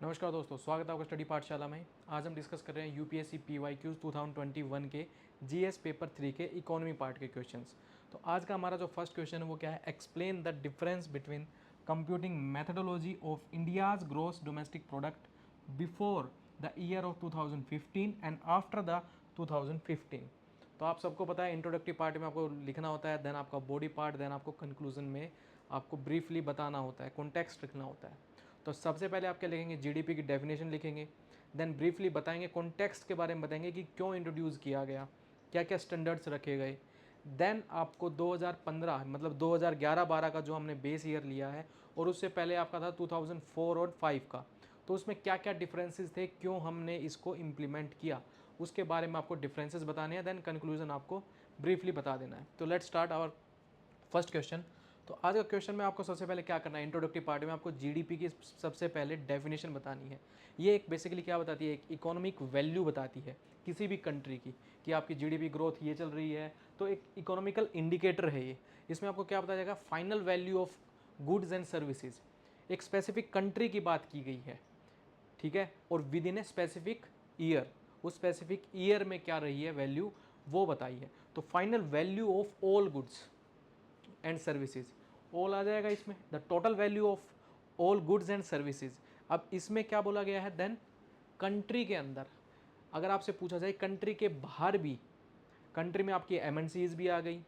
नमस्कार दोस्तों, स्वागत है आपका स्टडी पाठशाला में। आज हम डिस्कस कर रहे हैं यूपीएससी पीवाईक्यूज 2021 के जीएस पेपर 3 के इकोनॉमी पार्ट के क्वेश्चंस। तो आज का हमारा जो फर्स्ट क्वेश्चन है वो क्या है, explain the difference between computing methodology of India's gross domestic product before the year of 2015 and after the 2015। तो आप सबको पता है इंट्रोडक्टिव पार्ट में आपको लिखना होता है, देन आपका बॉडी पार्ट, देन आपको कंक्लूजन में आपको ब्रीफली बताना होता है, कॉन्टेक्स्ट लिखना होता है। तो सबसे पहले आप क्या लिखेंगे, जीडीपी की डेफिनेशन लिखेंगे, देन ब्रीफली बताएंगे, कॉन्टेक्स्ट के बारे में बताएंगे कि क्यों इंट्रोड्यूस किया गया, क्या क्या स्टैंडर्ड्स रखे गए। देन आपको 2015 मतलब 2011-12 का जो हमने बेस ईयर लिया है और उससे पहले आपका था 2004 और 5 का, तो उसमें क्या क्या डिफरेंसेस थे, क्यों हमने इसको इम्प्लीमेंट किया, उसके बारे में आपको डिफरेंसेस बताने हैं। देन कंक्लूजन आपको ब्रीफली बता देना है। तो let's start our first question. तो आज का क्वेश्चन में आपको सबसे पहले क्या करना है, इंट्रोडक्टिव पार्ट में आपको जीडीपी की सबसे पहले डेफिनेशन बतानी है। ये एक बेसिकली क्या बताती है, एक इकोनॉमिक वैल्यू बताती है किसी भी कंट्री की, कि आपकी जीडीपी ग्रोथ ये चल रही है, तो एक इकोनॉमिकल इंडिकेटर है ये। इसमें आपको क्या बताया जाएगा, final value of goods and services. एक स्पेसिफिक कंट्री की बात की गई है, ठीक है, और within a specific year, उस स्पेसिफिक ईयर में क्या रही है वैल्यू, वो बताई है। तो final value of all goods and services, all आ जाएगा इसमें, the total value of all goods and services. अब इसमें क्या बोला गया है, देन कंट्री के अंदर, अगर आपसे पूछा जाए कंट्री के बाहर भी, कंट्री में आपकी एमएनसीज भी आ गई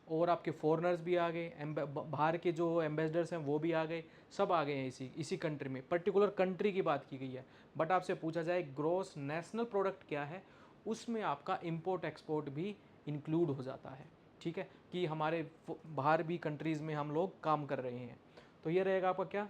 और आपके फॉरेनर्स भी आ गए, बाहर के जो एम्बेसडर्स हैं वो भी आ गए, सब आ गए हैं इसी इसी कंट्री में, पर्टिकुलर कंट्री की बात की गई है। बट आपसे पूछा जाए ग्रॉस नेशनल प्रोडक्ट क्या है, उसमें आपका इंपोर्ट एक्सपोर्ट भी इंक्लूड हो जाता है, ठीक है, कि हमारे बाहर भी कंट्रीज़ में हम लोग काम कर रहे हैं। तो ये रहेगा आपका क्या,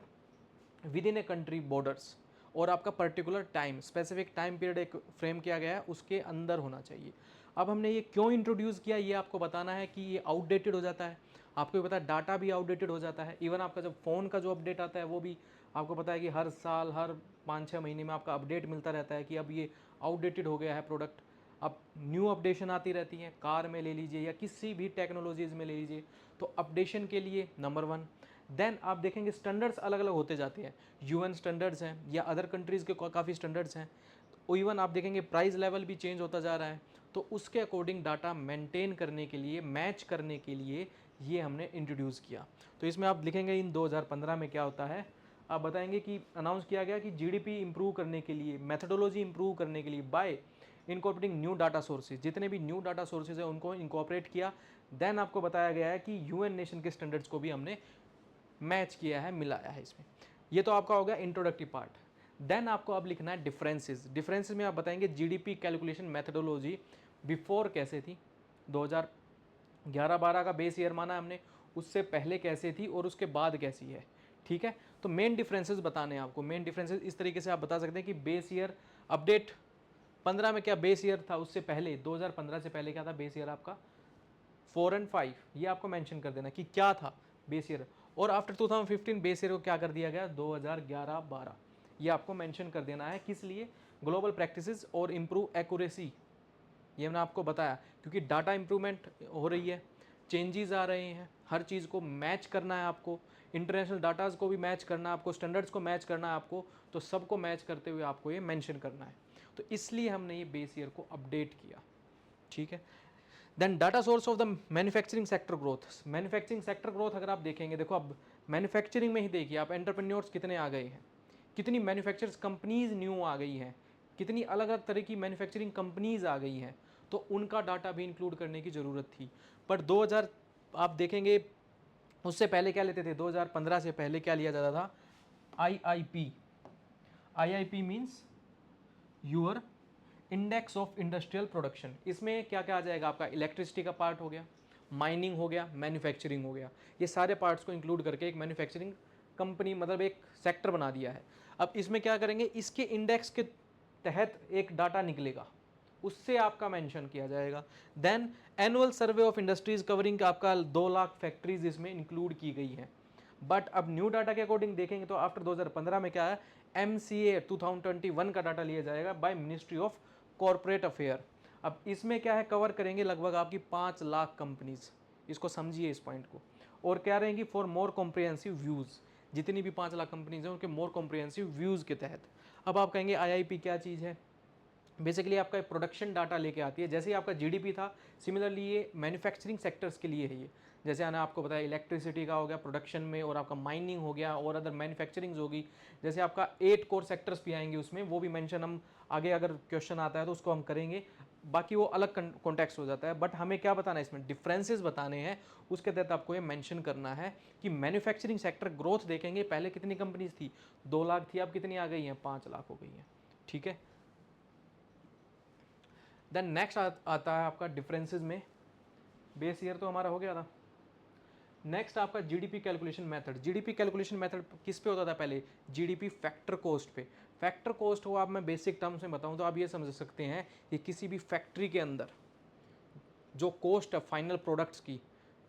with in a country borders, और आपका particular time, specific time period एक फ्रेम किया गया है उसके अंदर होना चाहिए। अब हमने ये क्यों इंट्रोड्यूस किया, ये आपको बताना है कि ये आउटडेटेड हो जाता है। आपको भी पता है डाटा भी आउटडेटेड हो जाता है। इवन आपका जब फ़ोन का जो अपडेट आता है वो भी आपको पता है कि हर साल, हर 5-6 महीने में आपका अपडेट मिलता रहता है कि अब ये आउटडेटेड हो गया है प्रोडक्ट। अब न्यू अपडेशन आती रहती हैं, कार में ले लीजिए या किसी भी टेक्नोलॉजीज़ में ले लीजिए, तो अपडेशन के लिए नंबर 1। देन आप देखेंगे स्टैंडर्ड्स अलग अलग होते जाते हैं, यूएन स्टैंडर्ड्स हैं या अदर कंट्रीज़ के काफ़ी स्टैंडर्ड्स हैं। तो इवन आप देखेंगे प्राइस लेवल भी चेंज होता जा रहा है, तो उसके अकॉर्डिंग डाटा मेंटेन करने के लिए, मैच करने के लिए ये हमने इंट्रोड्यूस किया। तो इसमें आप लिखेंगे इन 2015 में क्या होता है, आप बताएंगे कि अनाउंस किया गया कि जीडीपी इंप्रूव करने के लिए, मेथडोलॉजी इंप्रूव करने के लिए bye incorporating new data sources, जितने भी न्यू डाटा सोर्सेज है उनको इनकॉर्पोरेट किया। देन आपको बताया गया है कि यूएन नेशन के स्टैंडर्ड्स को भी हमने मैच किया है, मिलाया है इसमें। ये तो आपका हो गया इंट्रोडक्टिव पार्ट। देन आपको अब लिखना है डिफरेंसेस। डिफरेंसेस में आप बताएंगे जीडीपी कैलकुलेशन मेथडोलॉजी बिफोर कैसे थी, 2011-12 का बेस ईयर माना हमने, उससे पहले कैसे थी और उसके बाद कैसी है, ठीक है। तो मेन डिफरेंसेस बताने हैं आपको। मेन डिफरेंसेस इस तरीके से आप बता सकते हैं कि बेस ईयर अपडेट 15 में क्या बेस ईयर था, उससे पहले 2015 से पहले क्या था बेस ईयर आपका, 4 एंड 5, ये आपको मेंशन कर देना कि क्या था बेस ईयर। और आफ्टर 2015 बेस ईयर को क्या कर दिया गया, 2011-12, ये आपको मेंशन कर देना है। किस लिए, ग्लोबल प्रैक्टिसेस और इम्प्रूव एक्यूरेसी, ये मैंने आपको बताया, क्योंकि डाटा इंप्रूवमेंट हो रही है, चेंजेस आ रहे हैं, हर चीज़ को मैच करना है आपको, इंटरनेशनल डाटाज को भी मैच करना है आपको, स्टैंडर्ड्स को मैच करना है आपको, तो सबको मैच करते हुए आपको ये मेंशन करना है। तो इसलिए हमने ये बेस ईयर को अपडेट किया, ठीक है। Then data source of the manufacturing sector growth. Manufacturing sector growth अगर आप देखेंगे, देखो अब मैन्युफैक्चरिंग में ही देखिए आप, एंटरप्रेन्योर्स कितने आ गए हैं, कितनी मैन्युफैक्चर्स कंपनीज न्यू आ गई हैं, कितनी अलग अलग तरह की मैन्युफैक्चरिंग कंपनीज आ गई हैं, तो उनका डाटा भी इंक्लूड करने की ज़रूरत थी। पर 2000 आप देखेंगे उससे पहले क्या लेते थे, 2015 से पहले क्या लिया जाता था, IIP. IIP means your index of industrial production. इसमें क्या क्या आ जाएगा, आपका इलेक्ट्रिसिटी का पार्ट हो गया, माइनिंग हो गया, मैन्युफैक्चरिंग हो गया, ये सारे पार्ट्स को इंक्लूड करके एक मैन्युफैक्चरिंग कंपनी मतलब एक सेक्टर बना दिया है। अब इसमें क्या करेंगे, इसके इंडेक्स के तहत एक डाटा निकलेगा, उससे आपका मेंशन किया जाएगा। Then annual survey of industries covering आपका 2 लाख फैक्ट्रीज इसमें इंक्लूड की गई हैं। बट अब न्यू डाटा के अकॉर्डिंग देखेंगे तो आफ्टर 2015 में क्या है, MCA 2021 का डाटा लिया जाएगा by ministry of corporate affair. अब इसमें क्या है, कवर करेंगे लगभग आपकी 5 लाख कंपनीज, इसको समझिए इस पॉइंट को। और क्या रहेंगी, फॉर मोर कॉम्प्रिहेंसिव व्यूज़, जितनी भी 5 लाख कंपनीज हैं उनके मोर कॉम्प्रिहेंसिव व्यूज़ के तहत। अब आप कहेंगे IIP क्या चीज़ है? बेसिकली आपका प्रोडक्शन डाटा लेके आती है। जैसे ही आपका GDP था, सिमिलरली ये मैन्युफैक्चरिंग सेक्टर्स के लिए है ये। जैसे मैंने आपको बताया इलेक्ट्रिसिटी का हो गया प्रोडक्शन में, और आपका माइनिंग हो गया, और अदर मैन्युफैक्चरिंग्स होगी। जैसे आपका 8 कोर सेक्टर्स भी आएंगे उसमें, वो भी मेंशन हम आगे अगर क्वेश्चन आता है तो उसको हम करेंगे। बाकी वो अलग कॉन्टेक्स्ट हो जाता है, बट हमें क्या बताना है इसमें, डिफरेंसेस बताने हैं। उसके तहत आपको ये मेंशन करना है कि मैन्युफैक्चरिंग सेक्टर ग्रोथ देखेंगे, पहले कितनी कंपनीज थी, 2 लाख थी, अब कितनी आ गई हैं, 5 लाख हो गई हैं। ठीक है। देन नेक्स्ट आता है आपका डिफरेंसेस में, बेस ईयर तो हमारा हो गया था। नेक्स्ट आपका GDP calculation method. GDP calculation method किस पे होता था पहले, GDP फैक्टर कॉस्ट पे। फैक्टर कॉस्ट को आप मैं बेसिक टर्म्स में बताऊं तो आप ये समझ सकते हैं कि किसी भी फैक्ट्री के अंदर जो कॉस्ट है फाइनल प्रोडक्ट्स की,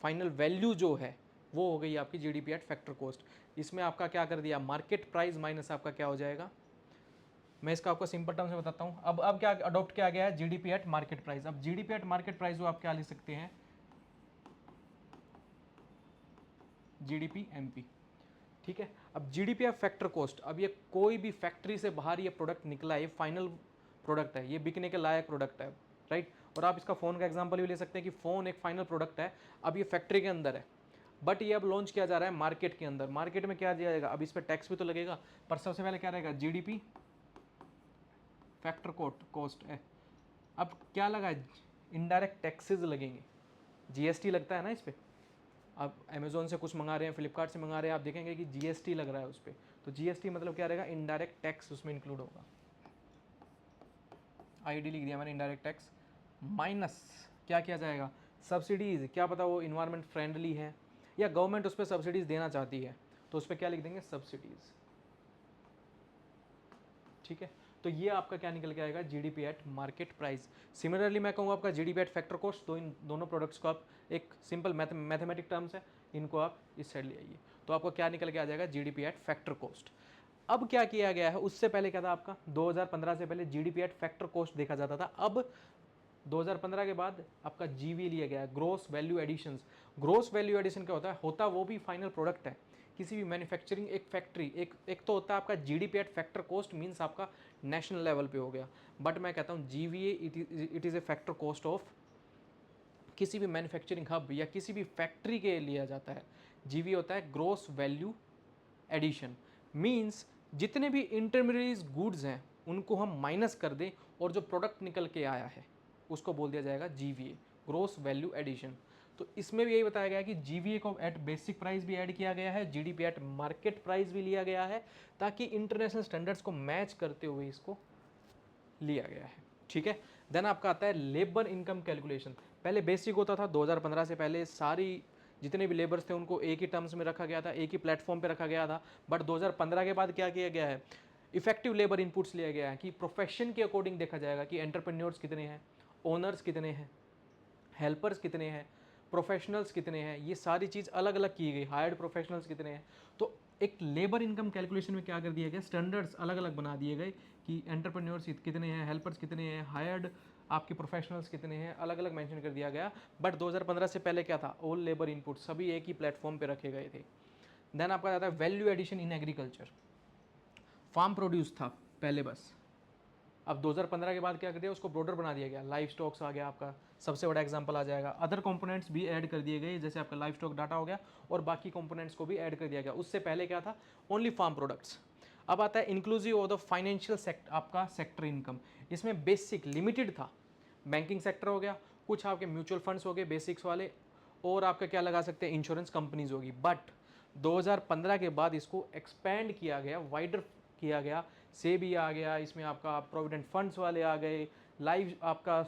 फाइनल वैल्यू जो है वो हो गई आपकी GDP एट फैक्टर कॉस्ट। इसमें आपका क्या कर दिया, मार्केट प्राइस माइनस आपका क्या हो जाएगा, मैं इसका आपको सिंपल टर्म्स में बताता हूँ। अब क्या अडॉप्ट किया गया है, GDP एट मार्केट प्राइस। अब GDP एट मार्केट प्राइस वो आप क्या लिख सकते हैं, GDP MP। ठीक है। अब GDP एट फैक्टर कॉस्ट, अब ये कोई भी फैक्ट्री से बाहर ये प्रोडक्ट निकला है, ये फाइनल प्रोडक्ट है, ये बिकने के लायक प्रोडक्ट है, राइट। और आप इसका फ़ोन का एग्जांपल भी ले सकते हैं कि फ़ोन एक फाइनल प्रोडक्ट है, अब ये फैक्ट्री के अंदर है, बट ये अब लॉन्च किया जा रहा है मार्केट के अंदर। मार्केट में क्या दिया जाएगा, अब इस पर टैक्स भी तो लगेगा, पर सबसे पहले क्या रहेगा, GDP फैक्टर कॉस्ट है। अब क्या लगा है, इनडायरेक्ट टैक्सेस लगेंगे, GST लगता है ना इस पर। आप अमेजोन से कुछ मंगा रहे हैं, फ्लिपकार्ट से मंगा रहे हैं, आप देखेंगे कि GST लग रहा है उस पर। तो GST मतलब क्या रहेगा, इनडायरेक्ट टैक्स उसमें इंक्लूड होगा। ID लिख दिया मैंने, इनडायरेक्ट टैक्स माइनस क्या किया जाएगा, सब्सिडीज़। क्या पता वो इन्वायरमेंट फ्रेंडली है या गवर्नमेंट उस पर सब्सिडीज़ देना चाहती है, तो उस पर क्या लिख देंगे, सब्सिडीज़। ठीक है। तो ये आपका क्या निकल के आएगा, GDP eight market price. Similarly मैं कहूँगा आपका GDP एट फैक्टर कॉस्ट, तो इन दोनों प्रोडक्ट्स को आप एक सिंपल मैथमेटिक टर्म्स है, इनको आप इस साइड ले आइए, तो आपको क्या निकल के आ जाएगा, GDP एट फैक्टर कॉस्ट। अब क्या किया गया है, उससे पहले क्या था आपका, 2015 से पहले GDP एट फैक्टर कॉस्ट देखा जाता था। अब 2015 के बाद आपका GV लिया गया है, gross value additions. Gross value addition क्या होता है, वो भी फाइनल प्रोडक्ट है किसी भी मैन्युफैक्चरिंग, एक फैक्ट्री, एक तो होता है आपका GDP eight factor cost, means आपका नेशनल लेवल पे हो गया, बट मैं कहता हूँ GVA it is a factor cost of किसी भी मैन्युफैक्चरिंग हब या किसी भी फैक्ट्री के लिया जाता है। GV होता है ग्रोस वैल्यू एडिशन, मीन्स जितने भी इंटरमीडिएट गुड्स हैं उनको हम माइनस कर दें और जो प्रोडक्ट निकल के आया है उसको बोल दिया जाएगा GVA, ग्रोस वैल्यू एडिशन। तो इसमें भी यही बताया गया है कि GVA को एट बेसिक प्राइस भी ऐड किया गया है, GDP एट मार्केट प्राइस भी लिया गया है, ताकि इंटरनेशनल स्टैंडर्ड्स को मैच करते हुए इसको लिया गया है। ठीक है। देन आपका आता है लेबर इनकम कैलकुलेशन। पहले बेसिक होता था, 2015 से पहले सारी जितने भी लेबर्स थे उनको एक ही टर्म्स में रखा गया था, एक ही प्लेटफॉर्म पे रखा गया था। बट 2015 के बाद क्या किया गया है, इफेक्टिव लेबर इनपुट्स लिया गया है कि प्रोफेशन के अकॉर्डिंग देखा जाएगा कि एंटरप्रेन्योर्स कितने हैं, ओनर्स कितने हैं, हेल्पर्स कितने हैं, प्रोफेशनल्स कितने हैं, ये सारी चीज़ अलग अलग की गई, हायर्ड प्रोफेशनल्स कितने हैं। तो एक लेबर इनकम कैलकुलेशन में क्या कर दिया गया, स्टैंडर्ड्स अलग अलग बना दिए गए कि एंटरप्रेन्योर्स कितने हैं, हेल्पर्स कितने हैं, हायर्ड आपके प्रोफेशनल्स कितने हैं, अलग अलग मेंशन कर दिया गया। बट 2015 से पहले क्या था, ऑल लेबर इनपुट सभी एक ही प्लेटफॉर्म पे रखे गए थे। देन आपका आता है value addition in agriculture. Farm produce था पहले बस, अब 2015 के बाद क्या कर दिया, उसको ब्रॉडर बना दिया गया, लाइफ स्टॉक्स आ गया आपका, सबसे बड़ा एग्जांपल आ जाएगा। अदर कंपोनेंट्स भी ऐड कर दिए गए, जैसे आपका लाइफ स्टॉक डाटा हो गया और बाकी कंपोनेंट्स को भी ऐड कर दिया गया। उससे पहले क्या था, ओनली फार्म प्रोडक्ट्स। अब आता है inclusive of the financial sector, आपका सेक्टर इनकम। इसमें बेसिक लिमिटेड था, बैंकिंग सेक्टर हो गया, कुछ आपके म्यूचुअल फंड्स हो गए बेसिक्स वाले, और आपका क्या लगा सकते हैं, इंश्योरेंस कंपनीज होगी। बट 2015 के बाद इसको एक्सपेंड किया गया, वाइडर किया गया, से भी आ गया इसमें, आपका प्रोविडेंट फंड्स वाले आ गए, लाइव आपका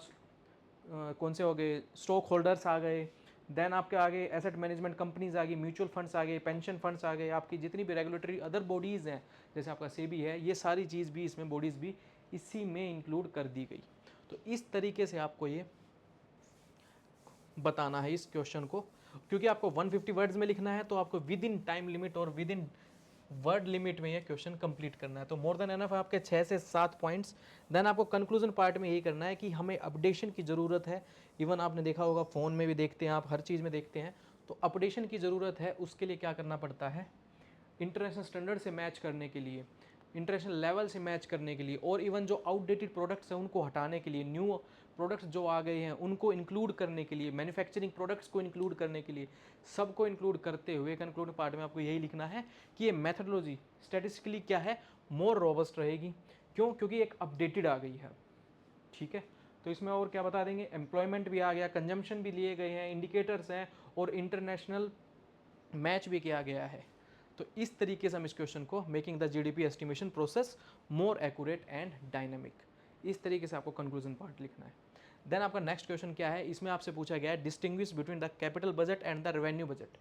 कौन से हो गए, स्टॉक होल्डर्स आ गए, देन आपके आगे एसेट मैनेजमेंट कंपनीज आ गई, म्यूचुअल फंड्स आ गए, पेंशन फंड्स आ गए, आपकी जितनी भी रेगुलेटरी अदर बॉडीज़ हैं जैसे आपका सेबी है, ये सारी चीज़ भी इसमें बॉडीज़ भी इसी में इंक्लूड कर दी गई। तो इस तरीके से आपको ये बताना है इस क्वेश्चन को, क्योंकि आपको 150 वर्ड्स में लिखना है, तो आपको विद इन टाइम लिमिट और विद इन वर्ड लिमिट में ये क्वेश्चन कंप्लीट करना है। तो मोर देन एनफ आपके 6 से 7 पॉइंट्स। देन आपको कंक्लूजन पार्ट में यही करना है कि हमें अपडेशन की ज़रूरत है। इवन आपने देखा होगा फ़ोन में भी देखते हैं आप, हर चीज़ में देखते हैं, तो अपडेशन की ज़रूरत है। उसके लिए क्या करना पड़ता है, इंटरनेशनल स्टैंडर्ड से मैच करने के लिए, इंटरनेशनल लेवल से मैच करने के लिए, और इवन जो आउटडेटेड प्रोडक्ट्स हैं उनको हटाने के लिए, न्यू प्रोडक्ट्स जो आ गए हैं उनको इंक्लूड करने के लिए, मैन्युफैक्चरिंग प्रोडक्ट्स को इंक्लूड करने के लिए, सबको इंक्लूड करते हुए कंक्लूडिंग पार्ट में आपको यही लिखना है कि ये मेथडोलॉजी स्टैटिस्टिकली क्या है, मोर रोबस्ट रहेगी। क्यों? क्योंकि एक अपडेटेड आ गई है। ठीक है, तो इसमें और क्या बता देंगे, एम्प्लॉयमेंट भी आ गया, कंजम्पशन भी लिए गए हैं, इंडिकेटर्स हैं, और इंटरनेशनल मैच भी किया गया है। तो इस तरीके से हम इस क्वेश्चन को making the GDP estimation process more accurate and dynamic, इस तरीके से आपको कंक्लूजन पार्ट लिखना है। देन आपका नेक्स्ट क्वेश्चन क्या है, इसमें आपसे पूछा गया है distinguish between the capital budget and the revenue budget.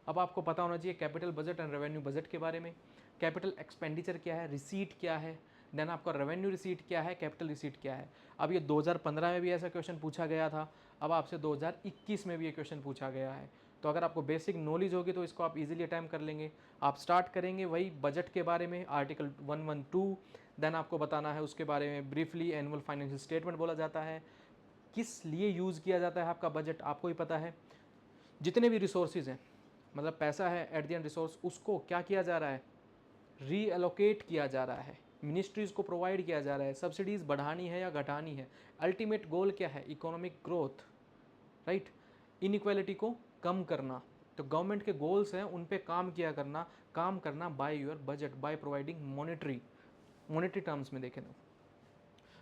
अब आपको पता होना चाहिए capital budget and revenue budget के बारे में, कैपिटल एक्सपेंडिचर क्या है, रिसीट क्या है, देन आपका रेवेन्यू रिसीट क्या है, कैपिटल रिसीट क्या है। अब ये 2015 में भी ऐसा क्वेश्चन पूछा गया था, अब आपसे 2021 में भी ये क्वेश्चन पूछा गया है। तो अगर आपको बेसिक नॉलेज होगी तो इसको आप इजीली अटैम्प्ट कर लेंगे। आप स्टार्ट करेंगे वही बजट के बारे में, आर्टिकल 112, देन आपको बताना है उसके बारे में ब्रीफली, एनुअल फाइनेंशियल स्टेटमेंट बोला जाता है, किस लिए यूज़ किया जाता है आपका बजट आपको ही पता है, जितने भी रिसोर्सेज हैं, मतलब पैसा है एट द एंड रिसोर्स, उसको क्या किया जा रहा है, रीएलोकेट किया जा रहा है, मिनिस्ट्रीज़ को प्रोवाइड किया जा रहा है, सब्सिडीज़ बढ़ानी है या घटानी है, अल्टीमेट गोल क्या है, इकोनॉमिक ग्रोथ, राइट, इनइक्वालिटी को कम करना। तो गवर्नमेंट के गोल्स हैं उन पे काम करना by your budget, by providing monetary terms में देखें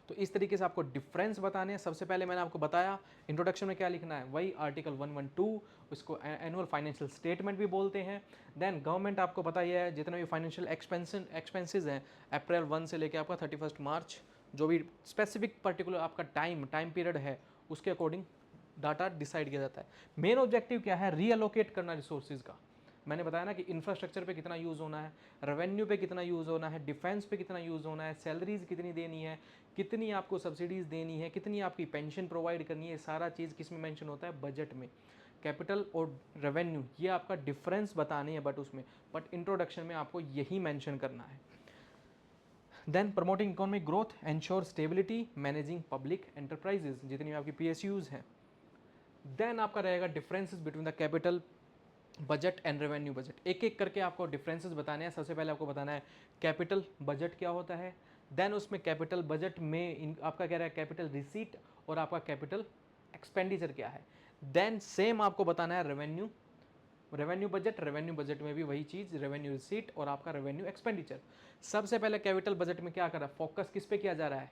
तो इस तरीके से आपको डिफरेंस बताने हैं। सबसे पहले मैंने आपको बताया इंट्रोडक्शन में क्या लिखना है, वही आर्टिकल 112, उसको एनुअल फाइनेंशियल स्टेटमेंट भी बोलते हैं। देन गवर्नमेंट आपको पता ही है जितने भी फाइनेंशियल एक्सपेंसेस हैं अप्रैल 1 से लेकर आपका 31 मार्च, जो भी स्पेसिफिक पर्टिकुलर आपका टाइम पीरियड है उसके अकॉर्डिंग डाटा डिसाइड किया जाता है। मेन ऑब्जेक्टिव क्या है, रीअलोकेट करना रिसोर्सेज का। मैंने बताया ना कि इंफ्रास्ट्रक्चर पे कितना यूज़ होना है, रेवेन्यू पे कितना यूज़ होना है, डिफेंस पे कितना यूज़ होना है, सैलरीज कितनी देनी है, कितनी आपको सब्सिडीज़ देनी है, कितनी आपकी पेंशन प्रोवाइड करनी है, सारा चीज़ किस में मेंशन होता है, बजट में। कैपिटल और रेवेन्यू ये आपका डिफरेंस बताने हैं बट इंट्रोडक्शन में आपको यही मेंशन करना है। Then promoting economic growth, ensure stability, managing public enterprises, जितनी आपकी PSUs हैं। देन आपका रहेगा differences between the capital budget and revenue budget, एक एक करके आपको डिफरेंसेस बताने हैं। सबसे पहले आपको बताना है कैपिटल बजट क्या होता है, देन उसमें कैपिटल बजट में आपका क्या रहेगा कैपिटल रिसीट और आपका कैपिटल एक्सपेंडिचर क्या है। देन सेम आपको बताना है रेवेन्यू बजट में भी वही चीज़, रेवेन्यू रिसीट और आपका रेवेन्यू एक्सपेंडिचर। सबसे पहले कैपिटल बजट में क्या कर रहा है, फोकस किस पे किया जा रहा है,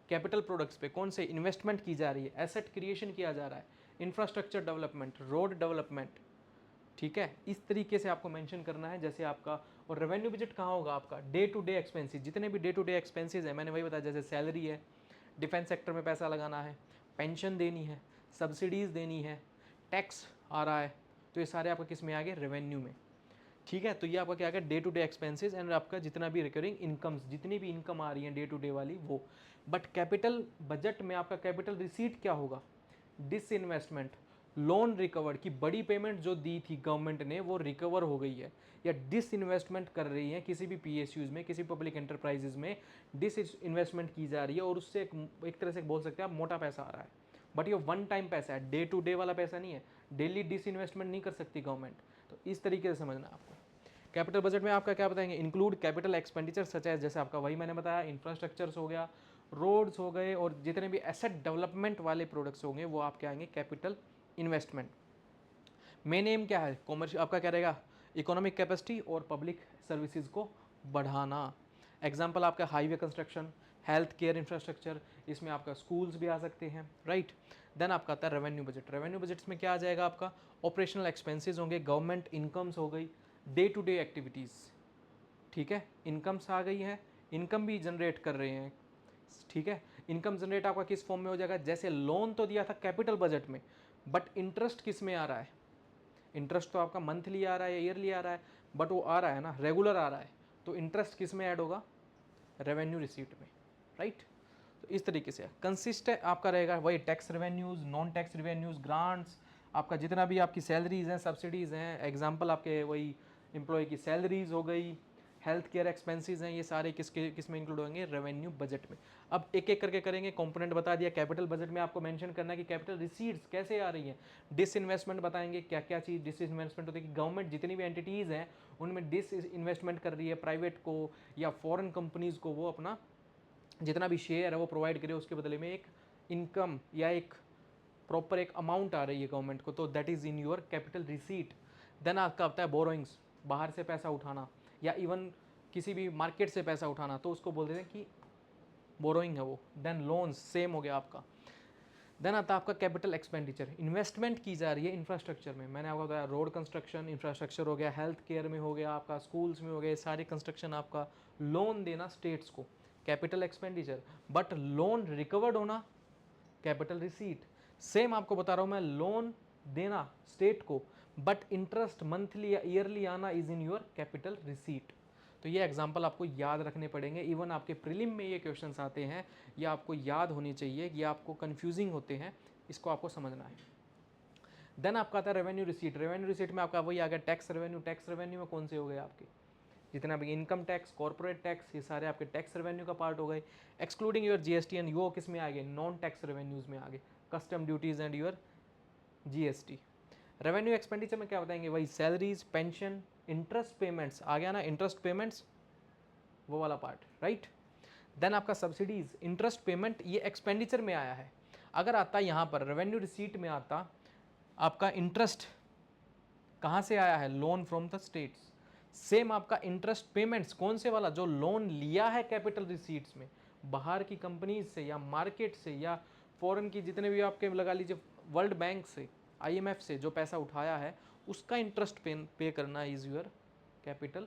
कैपिटल प्रोडक्ट्स पे, कौन से इन्वेस्टमेंट की जा रही है, एसेट क्रिएशन किया जा रहा है, इंफ्रास्ट्रक्चर डेवलपमेंट, रोड डेवलपमेंट। ठीक है, इस तरीके से आपको मेंशन करना है जैसे आपका। और रेवेन्यू बजट कहाँ होगा आपका, डे टू डे एक्सपेंसेस, जितने भी डे टू डे एक्सपेंसेस है मैंने वही बताया, जैसे सैलरी है, डिफेंस सेक्टर में पैसा लगाना है, पेंशन देनी है, सब्सिडीज़ देनी है, टैक्स आ रहा है, तो ये सारे आपका किस में आ गए, रेवेन्यू में। ठीक है, तो ये आपका क्या आ गया, day to day expenses and आपका जितना भी रिकरिंग इनकम्स, जितनी भी इनकम आ रही है डे टू डे वाली वो। बट कैपिटल बजट में आपका कैपिटल रिसीट क्या होगा, डिसइन्वेस्टमेंट, लोन रिकवर की बड़ी पेमेंट जो दी थी गवर्नमेंट ने वो रिकवर हो गई है या डिसइन्वेस्टमेंट कर रही है किसी भी PSUs में, किसी पब्लिक एंटरप्राइजेज में डिसइन्वेस्टमेंट की जा रही है, और उससे एक तरह से बोल सकते हैं आप मोटा पैसा आ रहा है। बट ये वन टाइम पैसा है, डे टू डे वाला पैसा नहीं है, डेली डिसइन्वेस्टमेंट नहीं कर सकती गवर्नमेंट। तो इस तरीके से समझना आपको। कैपिटल बजट में आपका क्या बताएंगे, इंक्लूड कैपिटल एक्सपेंडिचर सच है, जैसे आपका वही मैंने बताया, इंफ्रास्ट्रक्चर्स हो गया, रोड्स हो गए, और जितने भी एसेट डेवलपमेंट वाले प्रोडक्ट्स होंगे वो आपके आएंगे कैपिटल इन्वेस्टमेंट। मेन एम क्या है, कॉमर्शियल आपका क्या रहेगा, इकोनॉमिक कैपेसिटी और पब्लिक सर्विसेज को बढ़ाना। एग्जाम्पल आपका highway construction, health care infrastructure, इसमें आपका स्कूल्स भी आ सकते हैं, राइट। देन आपका आता है रेवेन्यू बजट। रेवेन्यू बजट्स में क्या आ जाएगा आपका, ऑपरेशनल एक्सपेंसेस होंगे, गवर्नमेंट इनकम्स हो गई, डे टू डे एक्टिविटीज़। ठीक है, इनकम्स आ गई है, इनकम भी जनरेट कर रहे हैं। ठीक है, इनकम जनरेट आपका किस फॉर्म में हो जाएगा, जैसे लोन तो दिया था कैपिटल बजट में, बट इंटरेस्ट किस में आ रहा है, इंटरेस्ट तो आपका मंथली आ रहा है या ईयरली आ रहा है, बट वो आ रहा है ना, रेगुलर आ रहा है, तो इंटरेस्ट किस में ऐड होगा, रेवेन्यू रिसीट में, राइट। तो इस तरीके से कंसिस्ट आपका रहेगा वही tax revenues, non tax revenues, grants, आपका जितना भी आपकी सैलरीज हैं, सब्सिडीज़ हैं, एग्जाम्पल आपके वही एम्प्लॉय की सैलरीज हो गई, हेल्थ केयर एक्सपेंसेस हैं, ये सारे किस में इंक्लूड होंगे, रेवेन्यू बजट में। अब एक एक करके करेंगे, कंपोनेंट बता दिया। कैपिटल बजट में आपको मेंशन करना है कि कैपिटल रिसीट्स कैसे आ रही है। डिसइन्वेस्टमेंट बताएंगे, क्या क्या चीज़ डिसइन्वेस्टमेंट होती है कि गवर्नमेंट जितनी भी एंटिटीज़ हैं उनमें डिसइन्वेस्टमेंट कर रही है, प्राइवेट को या फॉरेन कंपनीज़ को वो अपना जितना भी शेयर है वो प्रोवाइड करे, उसके बदले में एक इनकम या एक प्रॉपर एक अमाउंट आ रही है गवर्नमेंट को, तो that is in your capital receipt. Then आपका होता है बोरोइंग्स, बाहर से पैसा उठाना या इवन किसी भी मार्केट से पैसा उठाना, तो उसको बोल देते हैं कि बोरोइंग है वो। देन लोन्स सेम हो गया आपका। देन आता है आपका कैपिटल एक्सपेंडिचर, इन्वेस्टमेंट की जा रही है इंफ्रास्ट्रक्चर में। मैंने आपको बताया रोड कंस्ट्रक्शन इंफ्रास्ट्रक्चर हो गया, हेल्थ केयर में हो गया, आपका स्कूल्स में हो गए, सारे कंस्ट्रक्शन आपका। लोन देना स्टेट्स को, capital expenditure. But loan recovered होना, कैपिटल रिसीट। सेम आपको बता रहा हूं मैं, लोन देना स्टेट को बट इंटरेस्ट मंथली या ईयरली आना is in your capital receipt. तो ये एग्जांपल आपको याद रखने पड़ेंगे, इवन आपके प्रीलिम में ये क्वेश्चंस आते हैं, ये आपको याद होनी चाहिए, ये आपको कंफ्यूजिंग होते हैं, इसको आपको समझना है। देन आपका आता है रेवेन्यू रिसीट। रेवेन्यू रिसीट में आपका वही आ गया टैक्स रेवेन्यू। टैक्स रेवेन्यू में कौन से हो गए आपके, जितना भी इनकम टैक्स, कॉर्पोरेट टैक्स, ये सारे आपके टैक्स रेवेन्यू का पार्ट हो गए। एक्सक्लूडिंग योर जीएसटी एंड वो किस में आ गए, नॉन टैक्स रेवेन्यूज में आ गए, custom duties and your GST. Revenue expenditure में क्या बताएंगे, वही सैलरीज, पेंशन, इंटरेस्ट पेमेंट्स आ गया ना, इंटरेस्ट पेमेंट्स वो वाला पार्ट, राइट। देन आपका सब्सिडीज, इंटरेस्ट पेमेंट, ये एक्सपेंडिचर में आया है। अगर आता यहाँ पर रेवेन्यू रिसीट में आता आपका इंटरेस्ट कहाँ से आया है, loan from the states. Same आपका इंटरेस्ट पेमेंट्स कौन से वाला, जो लोन लिया है कैपिटल रिसीट्स में, बाहर की कंपनीज से या मार्केट से या फॉरेन की जितने भी आपके लगा लीजिए वर्ल्ड बैंक से, आईएमएफ से जो पैसा उठाया है, उसका इंटरेस्ट पे करना is your capital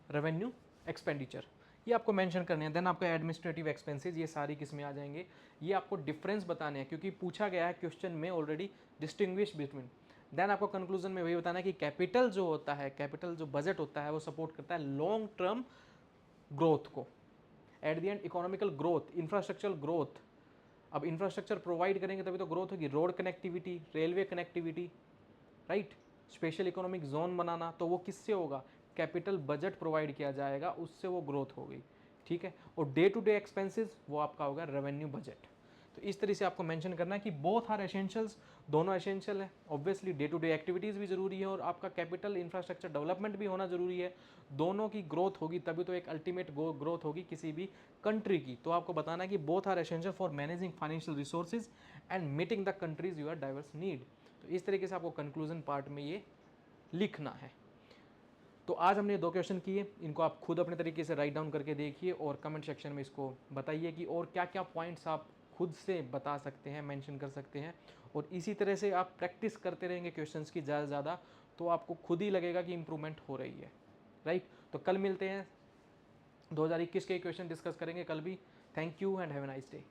revenue expenditure. ये आपको मेंशन करने हैं। देन आपका एडमिनिस्ट्रेटिव एक्सपेंसेस, ये सारी किस में आ जाएंगे, ये आपको डिफरेंस बताने हैं क्योंकि पूछा गया है क्वेश्चन में ऑलरेडी, डिस्टिंग्विश बिटवीन। देन आपको कंक्लूजन में वही बताना है कि कैपिटल जो होता है, कैपिटल जो बजट होता है वो सपोर्ट करता है लॉन्ग टर्म ग्रोथ को। At the end economical growth, infrastructural growth. अब इंफ्रास्ट्रक्चर प्रोवाइड करेंगे तभी तो ग्रोथ होगी, road connectivity, railway connectivity, right. Special economic zone बनाना, तो वो किससे होगा, कैपिटल बजट प्रोवाइड किया जाएगा, उससे वो ग्रोथ होगी, ठीक है। और डे टू डे एक्सपेंसेस वो आपका होगा रेवेन्यू बजट। तो इस तरह से आपको मेंशन करना है कि बोथ आर एसेंशियल्स, दोनों एसेंशियल है। Obviously day to day activities भी जरूरी है और आपका कैपिटल इंफ्रास्ट्रक्चर डेवलपमेंट भी होना जरूरी है। दोनों की ग्रोथ होगी तभी तो एक अल्टीमेट ग्रोथ होगी किसी भी कंट्री की। तो आपको बताना है कि both are essential for managing financial resources and meeting the countries your diverse need. तो इस तरीके से आपको कंक्लूजन पार्ट में ये लिखना है। तो आज हमने 2 क्वेश्चन किए, इनको आप खुद अपने तरीके से राइट डाउन करके देखिए और कमेंट सेक्शन में इसको बताइए कि और क्या क्या पॉइंट्स आप खुद से बता सकते हैं, मेंशन कर सकते हैं। और इसी तरह से आप प्रैक्टिस करते रहेंगे क्वेश्चंस की ज़्यादा से ज़्यादा, तो आपको खुद ही लगेगा कि इंप्रूवमेंट हो रही है, राइट। तो कल मिलते हैं, 2021 के क्वेश्चन डिस्कस करेंगे कल भी। Thank you and have a nice day.